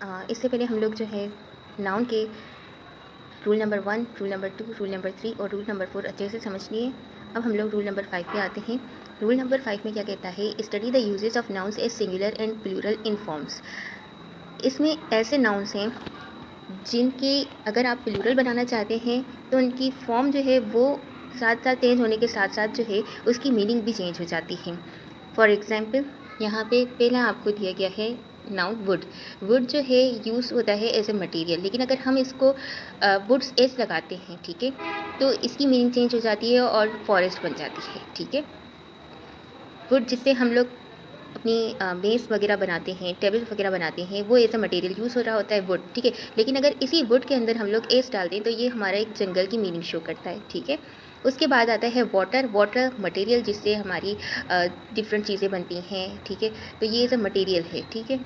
इससे पहले हम लोग जो है नाउन के rule number 1, rule number 2, rule number 3 और रूल नंबर 4 अच्छे से समझ लिए। अब हम लोग रूल नंबर 5 पे आते हैं। रूल नंबर 5 में क्या कहता है, study the uses of nouns as singular and plural in forms. इसमें ऐसे नाउन्स हैं जिनकी अगर आप प्लूरल बनाना चाहते हैं तो उनकी फॉर्म जो है वो साथ साथ चेंज होने के साथ साथ जो है उसकी मीनिंग भी चेंज हो जाती है। फॉर एग्ज़ाम्पल यहाँ पे पहला आपको दिया गया है नाउन वुड। वुड जो है यूज़ होता है एज ए मटेरियल, लेकिन अगर हम इसको वुड्स एज लगाते हैं, ठीक है, तो इसकी मीनिंग चेंज हो जाती है और फॉरेस्ट बन जाती है, ठीक है। वुड जिससे हम लोग अपनी मेज़ वगैरह बनाते हैं, टेबल वगैरह बनाते हैं, वो एज अ मटेरियल यूज़ हो रहा होता है वुड, ठीक है। लेकिन अगर इसी वुड के अंदर हम लोग एज डाल दें तो ये हमारा एक जंगल की मीनिंग शो करता है, ठीक है। उसके बाद आता है वाटर। वाटर मटेरियल जिससे हमारी डिफरेंट चीज़ें बनती हैं, ठीक है, तो ये एज अ मटेरियल है, ठीक है।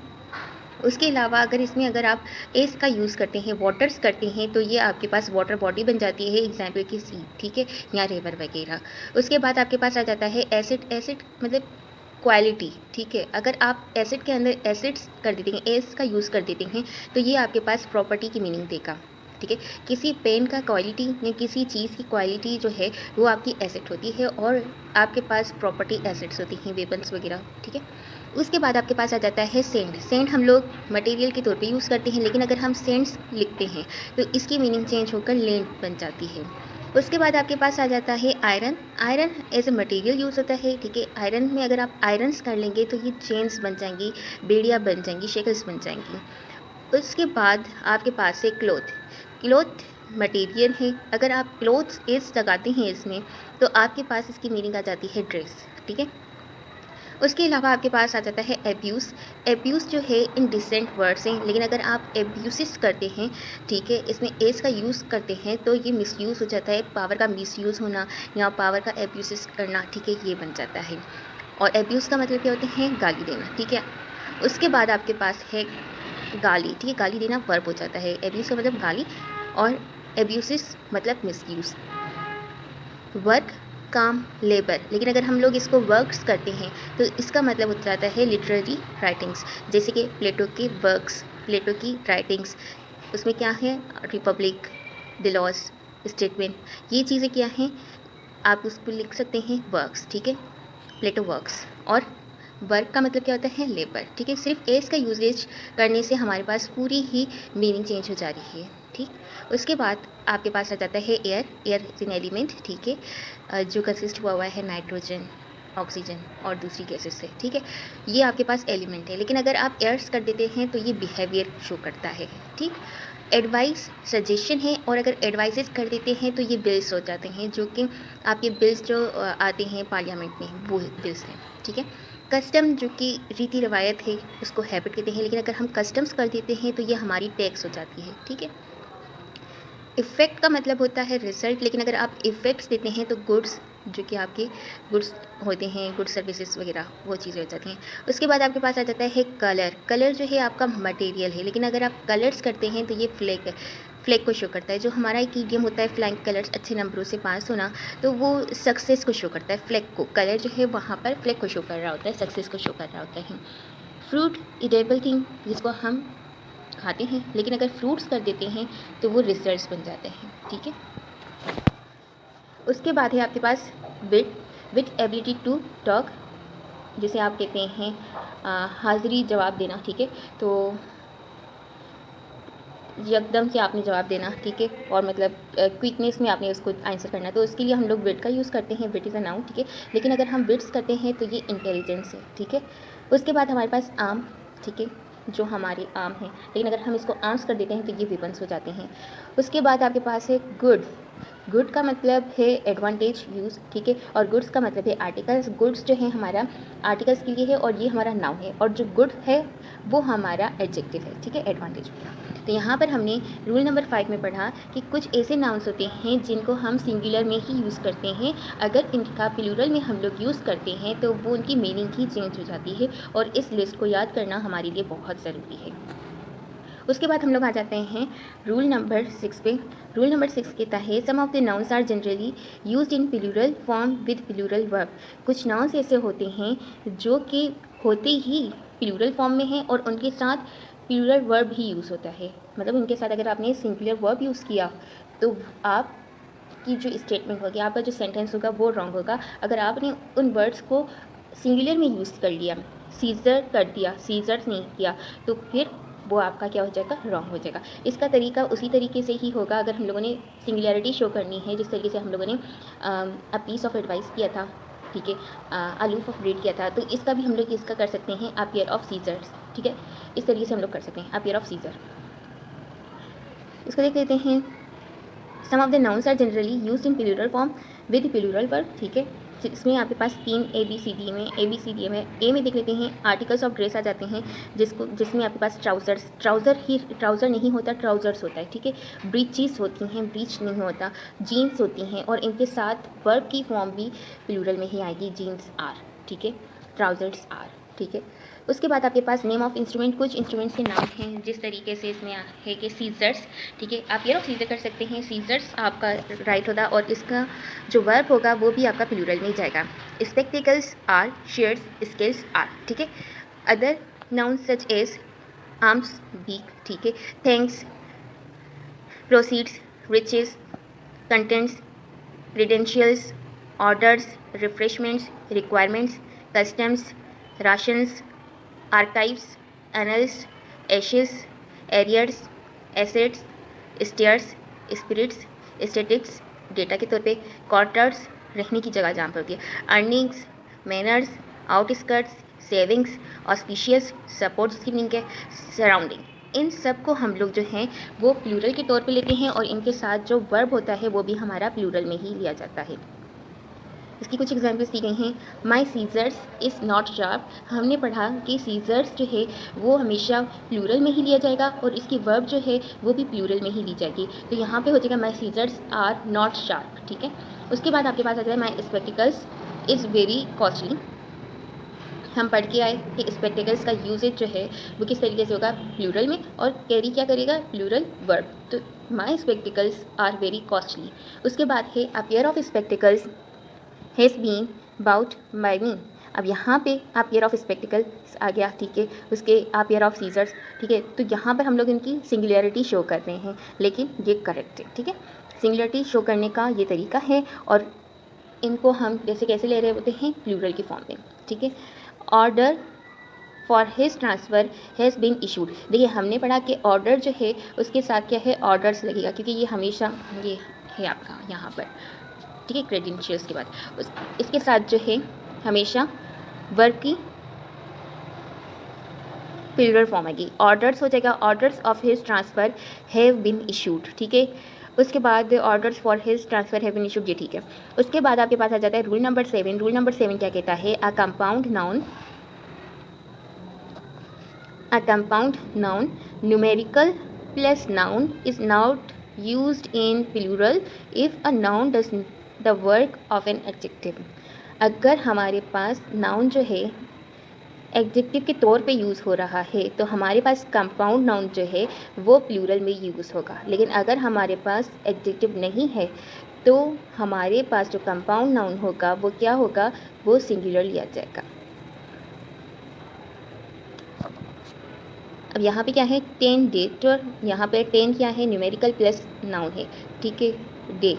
उसके अलावा अगर आप एस का यूज़ करते हैं, वाटर्स करते हैं, तो ये आपके पास वाटर बॉडी बन जाती है, एग्जाम्पल की सी, ठीक है, या रिवर वगैरह। उसके बाद आपके पास आ जाता है एसिड। एसिड मतलब क्वालिटी, ठीक है। अगर आप एसिड के अंदर एसिड्स कर देते हैं, एस का यूज़ कर देते हैं, तो ये आपके पास प्रॉपर्टी की मीनिंग देगा, ठीक है। किसी पेन का क्वालिटी या किसी चीज़ की क्वालिटी जो है वो आपकी एसिड होती है और आपके पास प्रॉपर्टी एसिड्स होती हैं, वेपन्स वगैरह, ठीक है। उसके बाद आपके पास आ जाता है सेंट। सेंट हम लोग मटेरियल के तौर पे यूज़ करते हैं, लेकिन अगर हम सेंट्स लिखते हैं तो इसकी मीनिंग चेंज होकर लेंट बन जाती है। उसके बाद आपके पास आ जाता है iron. Iron as a material use होता है, ठीक है। आयरन में अगर आप आयरन्स कर लेंगे तो ये चेन्स बन जाएंगी, बेड़ियाँ बन जाएंगी, शेकल्स बन जाएंगी। उसके बाद आपके पास है क्लोथ। क्लोथ मटेरियल है, अगर आप क्लोथ्स एज लगाते हैं इसमें तो आपके पास इसकी मीनिंग आ जाती है ड्रेस, ठीक है। उसके अलावा आपके पास आ जाता है एब्यूज़। एब्यूज़ जो है इनडिसेंट वर्ड्स हैं, लेकिन अगर आप एब्यूसिस करते हैं, ठीक है, इसमें एज का यूज़ करते हैं तो ये मिसयूज़ हो जाता है, पावर का मिसयूज़ होना या पावर का एब्यूसिस करना, ठीक है, ये बन जाता है। और एब्यूज़ का मतलब क्या होते हैं, गाली देना, ठीक है। उसके बाद आपके पास है गाली, ठीक है, गाली देना वर्ब हो जाता है। एब्यूज़ का मतलब गाली और एब्यूसिस मतलब मिसयूज़। वर्क, काम, लेबर, लेकिन अगर हम लोग इसको वर्क्स करते हैं तो इसका मतलब हो जाता है लिटरेरी राइटिंग्स, जैसे कि प्लेटो के वर्क्स, प्लेटो की राइटिंग्स, उसमें क्या है, रिपब्लिक, डिलॉस, स्टेटमेंट, ये चीज़ें क्या हैं, आप उसको लिख सकते हैं वर्क्स, ठीक है, प्लेटो वर्क्स। और वर्क का मतलब क्या होता है, लेबर, ठीक है। सिर्फ एस का यूजेज करने से हमारे पास पूरी ही मीनिंग चेंज हो जा रही है, ठीक। उसके बाद आपके पास आ जाता है air. Air is an element, ठीक है, जो कंसिस्ट हुआ है नाइट्रोजन, ऑक्सीजन और दूसरी गैसेस से, ठीक है। ये आपके पास एलिमेंट है, लेकिन अगर आप एयर्स कर देते हैं तो ये बिहेवियर शो करता है, ठीक। एडवाइस सजेशन है, और अगर एडवाइसेस कर देते हैं तो ये बिल्स हो जाते हैं, जो कि आपके बिल्स जो आते हैं पार्लियामेंट में, वो बिल्स हैं, ठीक है। कस्टम जो कि रीति रवायत है उसको हैबिट कहते हैं, लेकिन अगर हम कस्टम्स कर देते हैं तो ये हमारी टैक्स हो जाती है, ठीक है। इफ़ेक्ट का मतलब होता है रिजल्ट, लेकिन अगर आप इफ़ेक्ट्स देते हैं तो गुड्स, जो कि आपके गुड्स होते हैं, गुड सर्विसेज वगैरह, वो चीज़ें हो जाती हैं। उसके बाद आपके पास आ जाता है कलर। कलर जो है आपका मटेरियल है, लेकिन अगर आप कलर्स करते हैं तो ये फ्लैग है, फ्लैग को शो करता है। जो हमारा एक ईडियम होता है फ्लाइंग कलर्स, अच्छे नंबरों से पास होना, तो वो सक्सेस को शो करता है, फ्लैग को। कलर जो है वहाँ पर फ्लैग को शो कर रहा होता है, सक्सेस को शो कर रहा होता है। फ्रूट इडेबल थिंग, जिसको हम खाते हैं, लेकिन अगर फ्रूट्स कर देते हैं तो वो रिजल्ट्स बन जाते हैं, ठीक है। उसके बाद है आपके पास विट। विट एबिलिटी टू टॉक, जिसे आप कहते हैं हाजिरी जवाब देना, ठीक है। तो एकदम से आपने जवाब देना, ठीक है, और मतलब क्विकनेस में आपने उसको आंसर करना, तो उसके लिए हम लोग विट का यूज़ करते हैं। विट इज़ अ नाउन, ठीक है, लेकिन अगर हम विट्स करते हैं तो ये इंटेलिजेंस है, ठीक है। उसके बाद हमारे पास आम, ठीक है, जो हमारे आम हैं, लेकिन अगर हम इसको आर्म्स कर देते हैं तो ये वेपन्स हो जाते हैं। उसके बाद आपके पास है गुड। गुड का मतलब है एडवांटेज, यूज़, ठीक है, और गुड्स का मतलब है आर्टिकल्स। गुड्स जो है हमारा आर्टिकल्स के लिए है और ये हमारा नाउन है, और जो गुड है वो हमारा एडजेक्टिव है, ठीक है, एडवांटेज। तो यहाँ पर हमने रूल नंबर 5 में पढ़ा कि कुछ ऐसे नाउन्स होते हैं जिनको हम सिंगुलर में ही यूज़ करते हैं, अगर इनका प्लूरल में हम लोग यूज़ करते हैं तो वो उनकी मीनिंग ही चेंज हो जाती है, और इस लिस्ट को याद करना हमारे लिए बहुत ज़रूरी है। उसके बाद हम लोग आ जाते हैं रूल नंबर 6 पे। रूल नंबर 6 कहता है some of the nouns are generally used in plural form with plural verb. कुछ नाउन्स ऐसे होते हैं जो कि होते ही प्लूरल फॉर्म में हैं और उनके साथ प्लूरल वर्ब ही यूज़ होता है। मतलब उनके साथ अगर आपने सिंगुलर वर्ब यूज़ किया तो आपकी जो स्टेटमेंट होगी, आपका जो सेंटेंस होगा वो रॉन्ग होगा। अगर आपने उन वर्ड्स को सिंगुलर में यूज़ कर लिया, सीज़र कर दिया, सीज़र्स नहीं किया, तो फिर वो आपका क्या हो जाएगा, रॉन्ग हो जाएगा। इसका तरीका उसी तरीके से ही होगा अगर हम लोगों ने सिंगुलैरिटी शो करनी है, जिस तरीके से हम लोगों ने अ पीस ऑफ एडवाइस किया था, ठीक है, अ लूफ ऑफ ब्रेड किया था। तो इसका भी हम लोग इसका कर सकते हैं अ पेयर ऑफ सीजर्स, ठीक है, इस तरीके से हम लोग कर सकते हैं अ पेयर ऑफ सीजर। इसको देख लेते हैं। Some of the nouns are generally used in plural form with plural verb, ठीक है। इसमें आपके पास 3 ABCD में ए में देख लेते हैं आर्टिकल्स ऑफ ड्रेस आ जाते हैं, जिसमें आपके पास ट्राउज़र नहीं होता, ट्राउज़र्स होता है, ठीक है। ब्रीचेस होती हैं, ब्रीच नहीं होता, जीन्स होती हैं, और इनके साथ वर्ब की फॉर्म भी प्लूरल में ही आएगी, जीन्स आर, ठीक है, ट्राउज़र्स आर, ठीक है। उसके बाद आपके पास नेम ऑफ इंस्ट्रूमेंट, कुछ इंस्ट्रूमेंट्स के नाम हैं, जिस तरीके से इसमें है कि सीजर्स, ठीक है, आप पेयर ऑफ सीजर कर सकते हैं, सीजर्स आपका राइट होगा, और इसका जो वर्ब होगा वो भी आपका प्लूरल में जाएगा। Spectacles are, shears, scales are, ठीक है। Other nouns such as arms, beak, ठीक है, thanks, proceeds, riches, contents, credentials, orders, refreshments, requirements, customs, rations, archives, annals, ashes, arrears, assets, stairs, spirits, statics, data के तौर पे, quarters, रहने की जगह जहाँ पर होती है, earnings, manners, outskirts, savings, auspicious, support जिसकी मीनिंग है, सराउंडिंग। इन सब को हम लोग जो हैं वो प्लूरल के तौर पे लेते हैं, और इनके साथ जो वर्ब होता है वो भी हमारा प्लूरल में ही लिया जाता है। इसकी कुछ एग्जाम्पल्स दी गई हैं। माई सीजर्स इज़ नॉट शार्प, हमने पढ़ा कि सीजर्स जो है वो हमेशा प्लूरल में ही लिया जाएगा, और इसकी वर्ब जो है वो भी प्लूरल में ही ली जाएगी। तो यहाँ पे हो जाएगा माई सीजर्स आर नॉट शार्प, ठीक है। उसके बाद आपके पास आ जाए माई स्पेक्टिकल्स इज़ वेरी कॉस्टली। हम पढ़ के आए कि स्पेक्टिकल्स का यूजेज जो है वो किस तरीके से होगा, प्लूरल में, और कैरी क्या करेगा, प्लूरल वर्ब। तो my spectacles are very costly. उसके बाद है a pair of spectacles has been bought by me. अब यहाँ पे आप पेयर ऑफ स्पेक्टिकल्स आ गया, ठीक है, उसके आप पेयर ऑफ सीजर्स, ठीक है। तो यहाँ पर हम लोग इनकी सिंगुलैरिटी शो कर रहे हैं, लेकिन ये करेक्ट है, ठीक है। सिंगुलैरिटी शो करने का ये तरीका है, और इनको हम जैसे कैसे ले रहे होते हैं, प्लूरल की फॉर्म में, ठीक है। Order for his transfer has been issued. देखिए हमने पढ़ा कि ऑर्डर जो है उसके साथ क्या है, ऑर्डर्स लगेगा, क्योंकि ये हमेशा ये है आपका यहाँ पर, ठीक है, क्रेडेंशियल्स के बाद इसके साथ जो है हमेशा वर्ब की प्लूरल फॉर्म आएगी, ऑर्डर्स हो जाएगा, orders of his transfer have been issued, ठीक है। उसके बाद orders for his transfer have been issued, ये ठीक है। उसके बाद आपके पास आ जाता है रूल नंबर 7। रूल नंबर 7 क्या कहता है, a compound noun numerical plus noun is not used in plural if a noun does the work of an adjective। अगर हमारे पास नाउन जो है एडजेक्टिव के तौर पे यूज़ हो रहा है तो हमारे पास कंपाउंड नाउन जो है वो प्लूरल में यूज़ होगा, लेकिन अगर हमारे पास एडजेक्टिव नहीं है तो हमारे पास जो कंपाउंड नाउन होगा वो क्या होगा, वो सिंगुलर लिया जाएगा। अब यहाँ पे क्या है, 10 डे टूर, यहाँ पे 10 क्या है, न्यूमेरिकल प्लस नाउन है, ठीक है, डे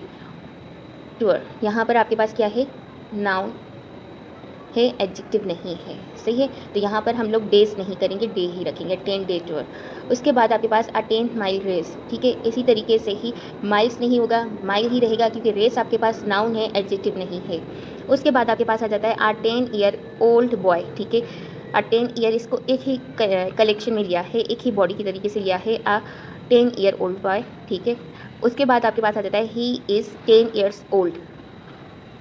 टूर। यहाँ पर आपके पास क्या है, नाउन है, एडजेक्टिव नहीं है, सही है। तो यहाँ पर हम लोग डेज नहीं करेंगे, डे ही रखेंगे, 10 डे टूर। उसके बाद आपके पास अ 10 माइल रेस, ठीक है, इसी तरीके से ही माइल्स नहीं होगा, माइल ही रहेगा, क्योंकि रेस आपके पास नाउन है, एडजेक्टिव नहीं है। उसके बाद आपके पास आ जाता है अ 10 ईयर ओल्ड बॉय, ठीक है, अ 10 ईयर इसको एक ही कलेक्शन में लिया है, एक ही बॉडी की तरीके से लिया है, अ 10 ईयर ओल्ड बॉय, ठीक है। उसके बाद आपके पास आ जाता है ही इज़ 10 ईयर्स ओल्ड।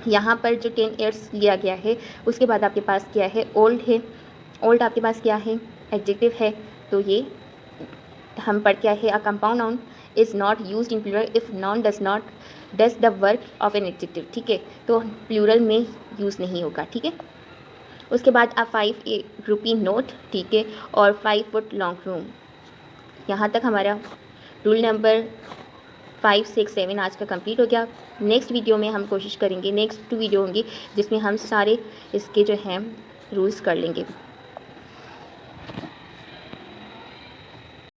यहाँ पर जो 10 ईयर्स लिया गया है उसके बाद आपके पास क्या है, ओल्ड है, ओल्ड आपके पास क्या है, एडजेक्टिव है। तो ये हम पढ़ क्या है, a compound noun is not used in plural if noun does the work of an adjective, ठीक है, तो प्लूरल में यूज़ नहीं होगा, ठीक है। उसके बाद अ 5 रुपी नोट, ठीक है, और 5 फुट लॉन्ग रूम। यहाँ तक हमारा रूल नंबर 5, 6, 7 आज का कंप्लीट हो गया। नेक्स्ट वीडियो में हम कोशिश करेंगे, नेक्स्ट 2 वीडियो होंगी जिसमें हम सारे इसके जो हैं रूल्स कर लेंगे।